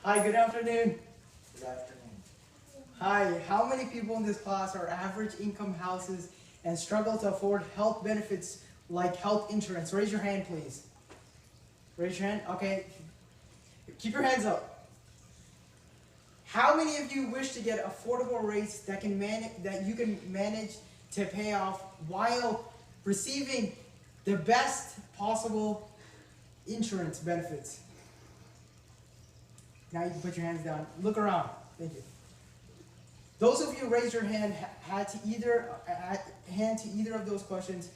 Hi, good afternoon. Good afternoon. Hi, how many people in this class are average income houses and struggle to afford health benefits like health insurance? Raise your hand, please. Raise your hand. Okay. Keep your hands up. How many of you wish to get affordable rates that you can manage to pay off while receiving the best possible insurance benefits? Now you can put your hands down. Look around. Thank you. Those of you who raised your hand hand to either of those questions.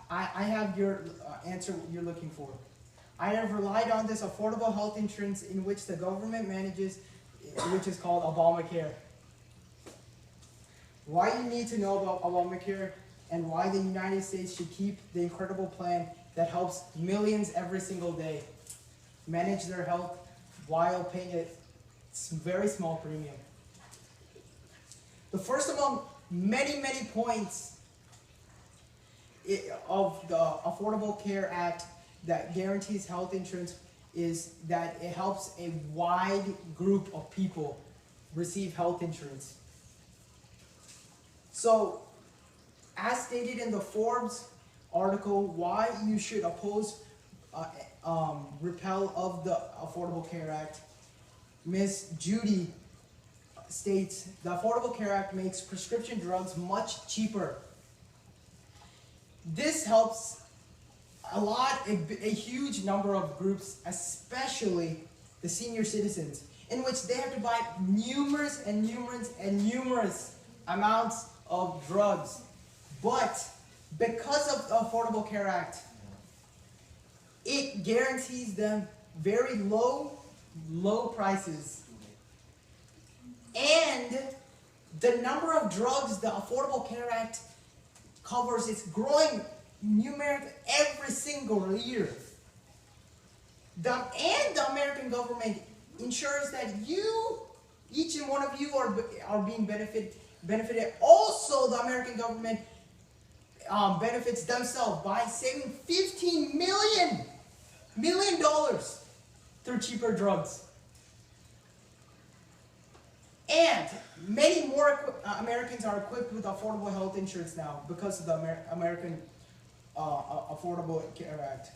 I have your answer you're looking for. I have relied on this affordable health insurance in which the government manages, which is called Obamacare. Why you need to know about Obamacare and why the United States should keep the incredible plan that helps millions every single day manage their health while paying a very small premium. The first among many points of the Affordable Care Act that guarantees health insurance is that it helps a wide group of people receive health insurance. So, as stated in the Forbes article, why you should oppose repeal of the Affordable Care Act, Ms. Judy states, the Affordable Care Act makes prescription drugs much cheaper. This helps a huge number of groups, especially the senior citizens, in which they have to buy numerous amounts of drugs. But because of the Affordable Care Act, it guarantees them very low prices. And the number of drugs the Affordable Care Act covers is growing numerically every single year. The American government ensures that each and one of you are being benefited. Also, the American government benefits themselves by saving $15 million through cheaper drugs. And many more Americans are equipped with affordable health insurance now because of the American Affordable Care Act.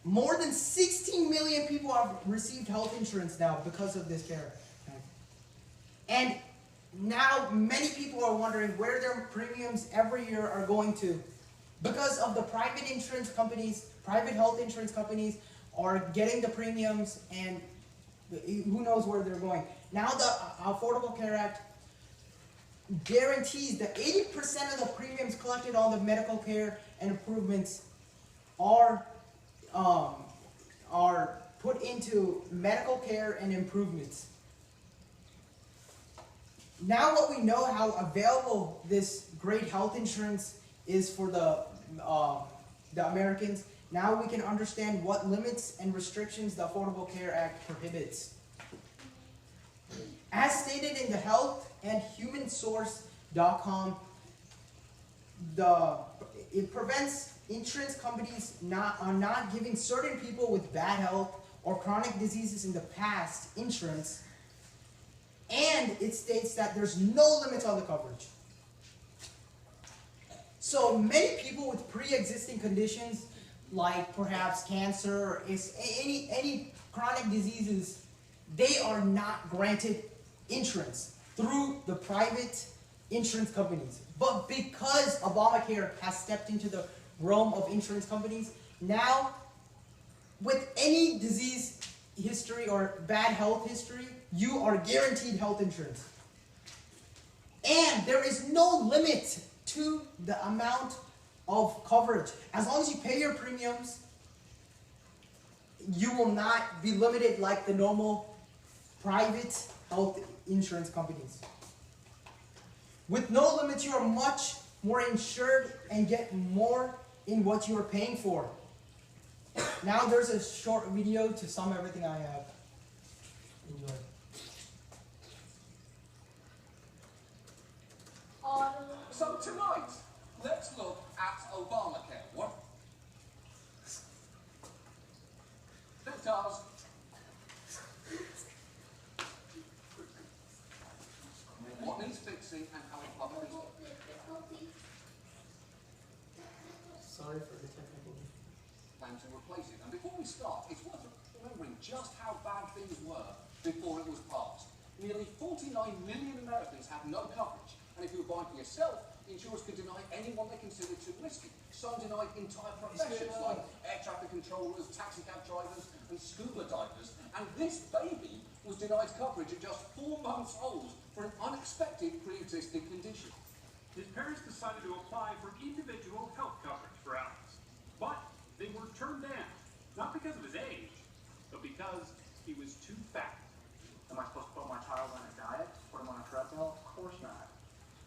More than 16 million people have received health insurance now because of this care. And now many people are wondering where their premiums every year are going to. Because of the private health insurance companies are getting the premiums, and who knows where they're going. Now the Affordable Care Act guarantees that 80% of the premiums collected on the medical care and improvements are put into medical care and improvements. Now that we know how available this great health insurance is for the Americans, now we can understand what limits and restrictions the Affordable Care Act prohibits. As stated in the healthandhumansource.com, it prevents insurance companies not giving certain people with bad health or chronic diseases in the past insurance, and it states that there's no limits on the coverage. So many people with pre-existing conditions, like perhaps cancer or any chronic diseases, they are not granted insurance through the private insurance companies. But because Obamacare has stepped into the realm of insurance companies, now with any disease history or bad health history, you are guaranteed health insurance. And there is no limit to the amount of coverage. As long as you pay your premiums, you will not be limited like the normal private health insurance companies. With no limits, you are much more insured and get more in what you are paying for. Now there's a short video to sum everything I have. Enjoy. So tonight, let's look at Obamacare. What? It does. plan to replace it. And before we start, it's worth remembering just how bad things were before it was passed. Nearly 49 million Americans have no coverage, and if you were buying for yourself, insurers could deny anyone they considered too risky. Some denied entire professions like air traffic controllers, taxi cab drivers, and scuba divers. And this baby was denied coverage at just 4 months old for an unexpected pre-existing condition. His parents decided to apply for individual health coverage for Alex, but they were turned down, not because of his age, but because he was too fat. Am I supposed to put my child on a diet? Put him on a treadmill? Of course not.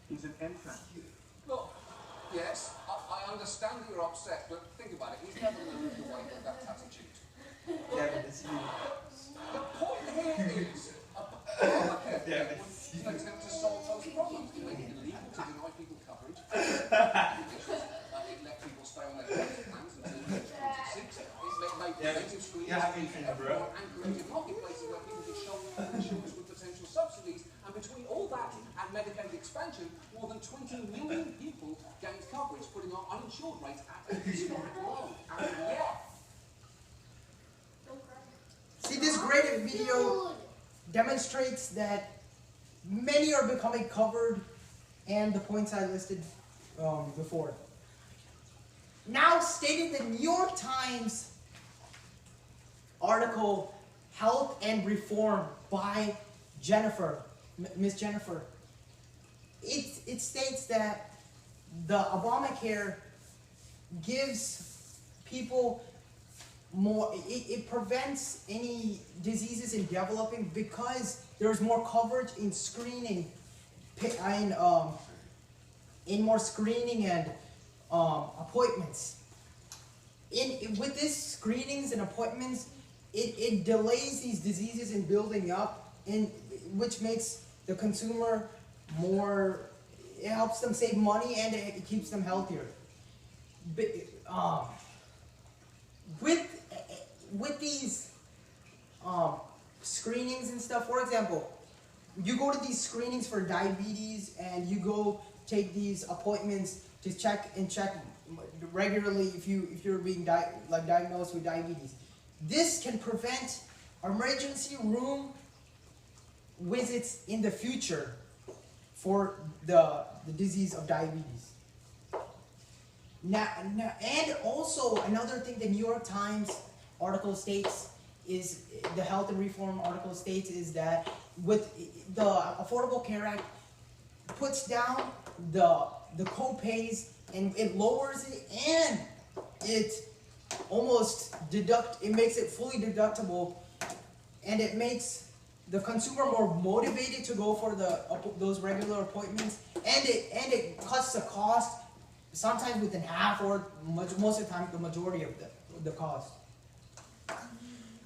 He's an infant. Look, yes, I understand that you're upset, but think about it. He's never going to lose the weight of that attitude. Kevin, it's you. The point here is, Obamacare would attempt to solve those problems. It made it illegal to deny people coverage. It let people stay on their health plans until age 26. It made preventive screenings everyone and created marketplaces where people could shop for insurance with potential subsidies. And between all that and Medicaid expansion, more than 20 million people gained coverage, putting our uninsured rates at a historic low. And yet, See, this great video demonstrates that many are becoming covered, and the points I listed before. Now stated the New York Times article, Health and Reform by Jennifer, Miss Jennifer. It states that the Obamacare gives people more, it prevents any diseases in developing because there's more coverage in screening, in more screening and appointments. With these screenings and appointments, it delays these diseases in building up, which makes the consumer more, it helps them save money and it keeps them healthier. But, with these screenings and stuff, for example, you go to these screenings for diabetes and you go take these appointments to check regularly if you're being diagnosed with diabetes. This can prevent emergency room visits in the future for the disease of diabetes. Now, and also another thing the New York Times article states is, the Health and Reform article states, is that with the Affordable Care Act puts down the co-pays and it lowers it, and it almost it makes it fully deductible, and it makes the consumer more motivated to go for those regular appointments, and it cuts the cost sometimes within half, or most of the time the majority of the cost.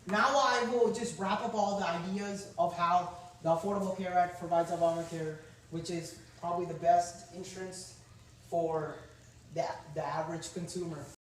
Now I will just wrap up all the ideas of how the Affordable Care Act provides Obamacare, which is probably the best insurance for the average consumer.